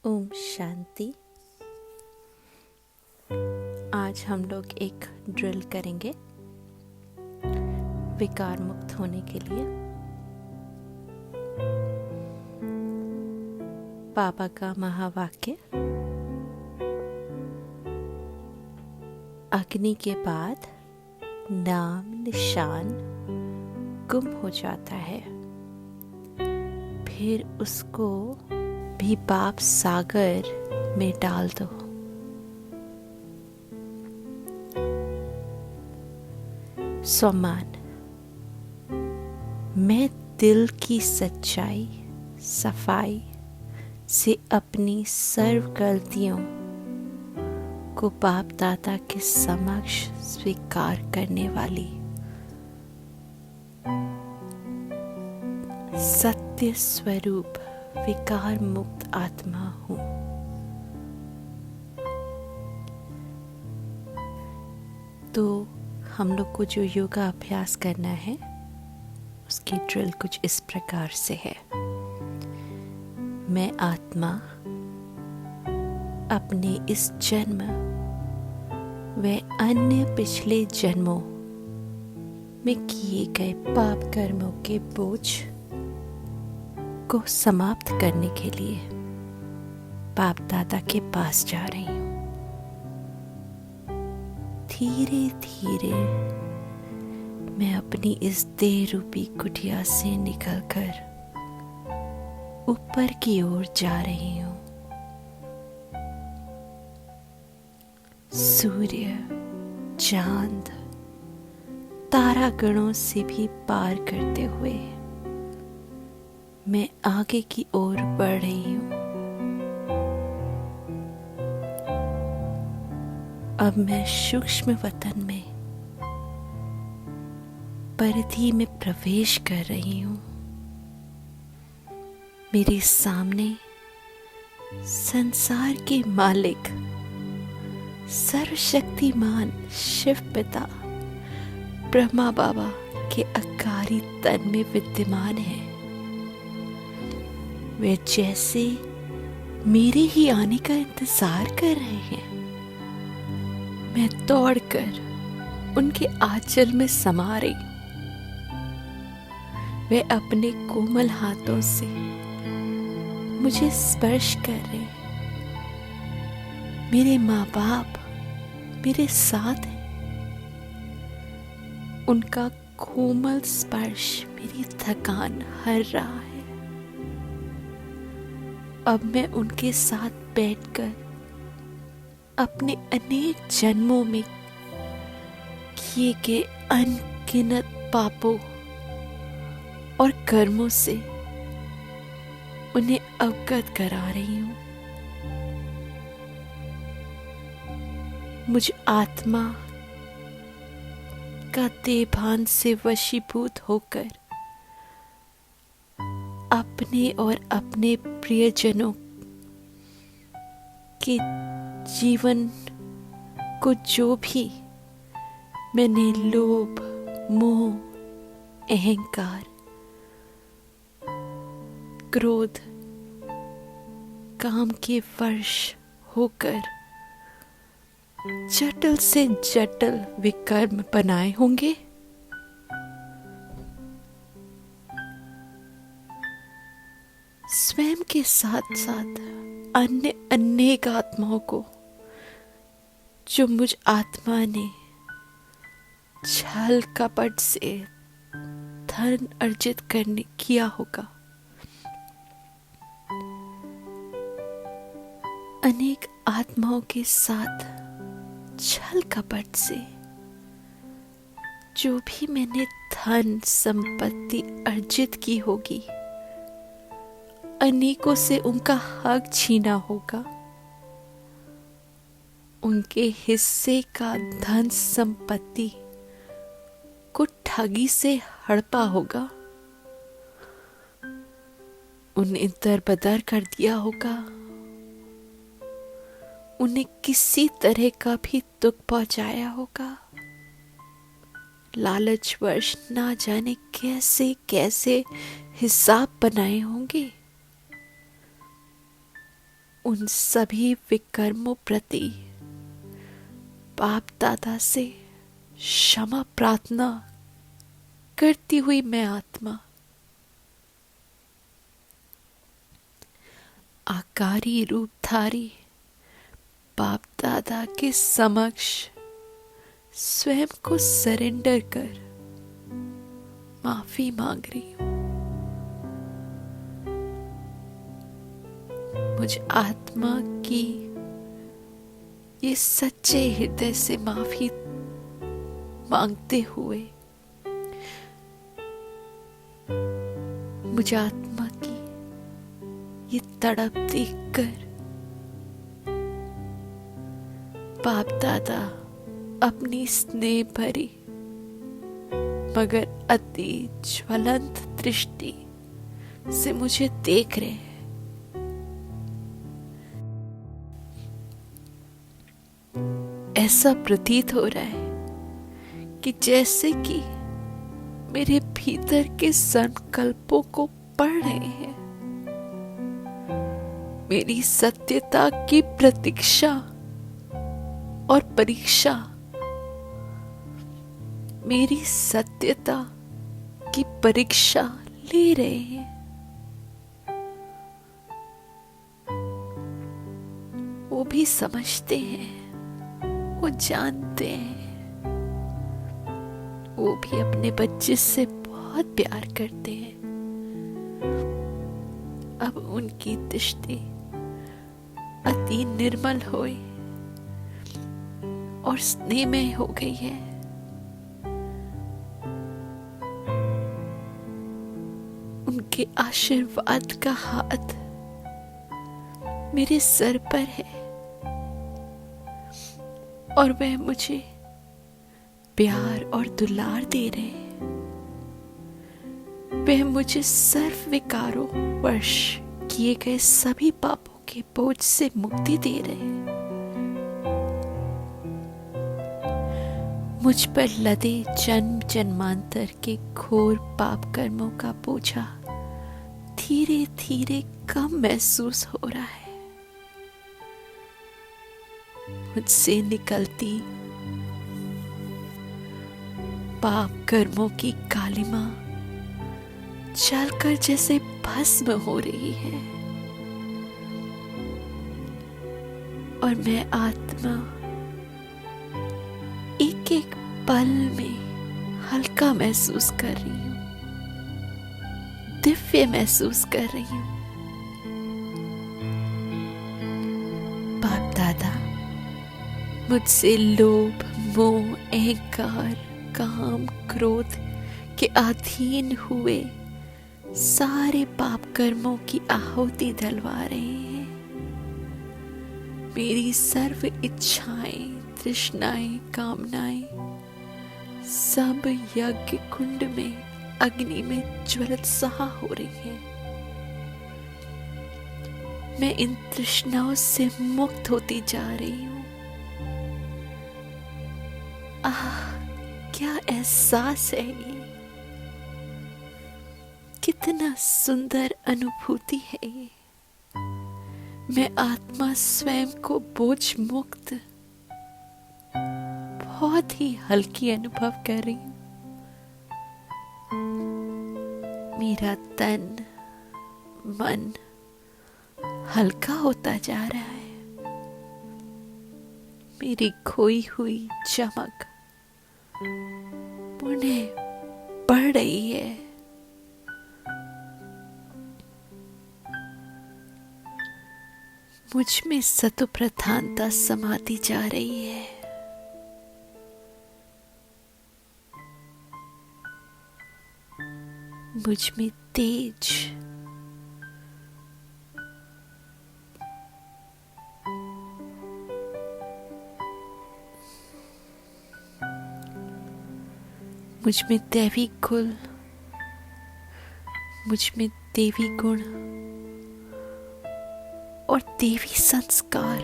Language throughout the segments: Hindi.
ओम शांति। आज हम लोग एक ड्रिल करेंगे विकार मुक्त होने के लिए। बाबा का महावाक्य, अग्नि के बाद नाम निशान गुम हो जाता है, फिर उसको भी पाप सागर में डाल दो। सम्मान। मैं दिल की सच्चाई सफाई से अपनी सर्व गलतियों को बाप दादा के समक्ष स्वीकार करने वाली सत्य स्वरूप विकार मुक्त आत्मा हूँ। तो हम लोग को जो योगा अभ्यास करना है उसकी ड्रिल कुछ इस प्रकार से है। मैं आत्मा अपने इस जन्म व अन्य पिछले जन्मों में किए गए पाप कर्मों के बोझ को समाप्त करने के लिए बाप दादा के पास जा रही हूँ। धीरे धीरे मैं अपनी इस देह रूपी कुटिया से निकलकर ऊपर की ओर जा रही हूँ। सूर्य, चांद, तारागणों से भी पार करते हुए मैं आगे की ओर बढ़ रही हूँ। अब मैं सूक्ष्म वतन में परिधि में प्रवेश कर रही हूँ। मेरे सामने संसार के मालिक सर्वशक्तिमान शिव पिता ब्रह्मा बाबा के अकारी तन में विद्यमान है। वे जैसे मेरे ही आने का इंतजार कर रहे हैं। मैं दौड़कर उनके आंचल में समा रही। वे अपने कोमल हाथों से मुझे स्पर्श कर रहे। मेरे माँ बाप मेरे साथ हैं। उनका कोमल स्पर्श मेरी थकान हर रहा है। अब मैं उनके साथ बैठकर अपने अनेक जन्मों में किए गए अनगिनत पापों और कर्मों से उन्हें अवगत करा रही हूँ। मुझ आत्मा का देभान से वशीभूत होकर अपने और अपने प्रियजनों के जीवन को जो भी मैंने लोभ, मोह, अहंकार, क्रोध, काम के वश होकर जटिल से जटिल विकर्म बनाए होंगे, स्वयं के साथ साथ अन्य अनेक आत्माओं को जो मुझ आत्मा ने छल कपट से धन अर्जित करने किया होगा, अनेक आत्माओं के साथ छल कपट से जो भी मैंने धन संपत्ति अर्जित की होगी, अनेकों से उनका हक छीना होगा, उनके हिस्से का धन संपत्ति को ठगी से हड़पा होगा, उन्हें दरबदर कर दिया होगा, उन्हें किसी तरह का भी दुख पहुंचाया होगा। लालचवश ना जाने कैसे कैसे हिसाब बनाए होंगे। उन सभी विकर्मों प्रति बाप दादा से क्षमा प्रार्थना करती हुई मैं आत्मा आकारी रूपधारी बाप दादा के समक्ष स्वयं को सरेंडर कर माफी मांग रही हूं। मुझ आत्मा की ये सच्चे हृदय से माफी मांगते हुए मुझ आत्मा की ये तड़प देखकर बाप दादा अपनी स्नेह भरी मगर अति ज्वलंत दृष्टि से मुझे देख रहे हैं। ऐसा प्रतीत हो रहा है कि जैसे कि मेरे भीतर के संकल्पों को पढ़ रहे हैं, मेरी सत्यता की प्रतीक्षा और परीक्षा, मेरी सत्यता की परीक्षा ले रहे हैं। वो भी समझते हैं, वो जानते हैं, वो भी अपने बच्चे से बहुत प्यार करते हैं। अब उनकी दृष्टि अति निर्मल हुई और स्नेहमय हो गई है। उनके आशीर्वाद का हाथ मेरे सर पर है और वह मुझे प्यार और दुलार दे रहे हैं। वह मुझे सर्व विकारों वश किए गए सभी पापों के बोझ से मुक्ति दे रहे हैं। मुझ पर लदे जन्म जन्मांतर के घोर पाप कर्मों का बोझा धीरे धीरे कम महसूस हो रहा है। मुझसे निकलती पाप कर्मों की कालिमा जलकर जैसे भस्म हो रही है और मैं आत्मा एक एक पल में हल्का महसूस कर रही हूं, दिव्य महसूस कर रही हूं। बाप दादा मुझसे लोभ, मोह, अहंकार, काम, क्रोध के अधीन हुए सारे पाप कर्मों की आहुति दिलवा रहे हैं। मेरी सर्व इच्छाएं, तृष्णाएं, कामनाएं सब यज्ञ कुंड में अग्नि में ज्वलत्सहा हो रही है। मैं इन तृष्णाओं से मुक्त होती जा रही हूं। आह, क्या एहसास है ये, कितना सुंदर अनुभूति है ये। मैं आत्मा स्वयं को बोझ मुक्त बहुत ही हल्की अनुभव कर रही हूं। मेरा तन मन हल्का होता जा रहा है। मेरी खोई हुई चमक पुनः बढ़ रही है। मुझ में सत्व प्रधानता समाती जा रही है। मुझ में तेज, मुझ में दैवी कुल, मुझ में देवी गुण और देवी संस्कार,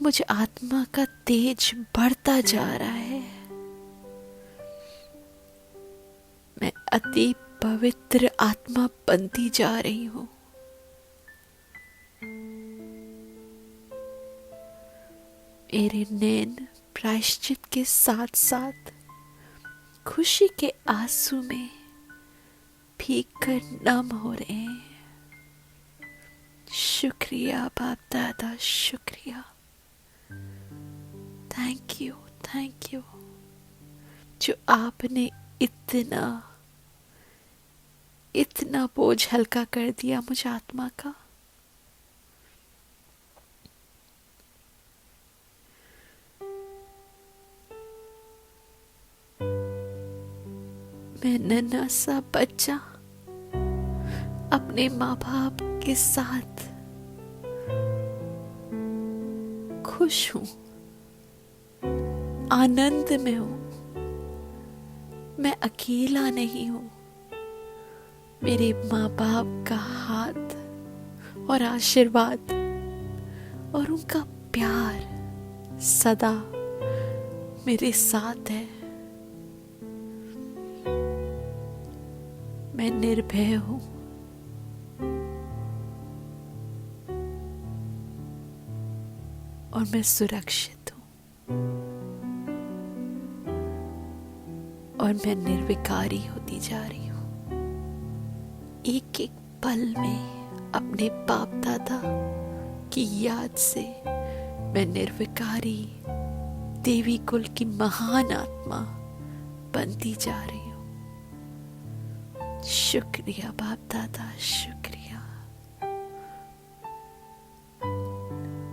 मुझ आत्मा का तेज बढ़ता जा रहा है। मैं अति पवित्र आत्मा बनती जा रही हूं। मेरे नैन प्रायश्चित के साथ साथ खुशी के आंसू में भीग कर नम हो रहे हैं। शुक्रिया बाप दादा, शुक्रिया। थैंक यू जो आपने इतना इतना बोझ हल्का कर दिया मुझ आत्मा का। मैं नन्हा सा बच्चा अपने माँ बाप के साथ खुश हूं, आनंद में हूं। मैं अकेला नहीं हूं। मेरे माँ बाप का हाथ और आशीर्वाद और उनका प्यार सदा मेरे साथ है। मैं निर्भय हूं। और मैं सुरक्षित हूं। और मैं निर्विकारी होती जा रही हूं। एक एक पल में अपने बाप दादा की याद से मैं निर्विकारी देवी कुल की महान आत्मा बनती जा रही हूं। शुक्रिया बाप दादा, शुक्रिया।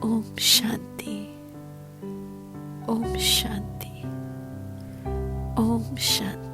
ओम शांति, ओम शांति, ओम शांति।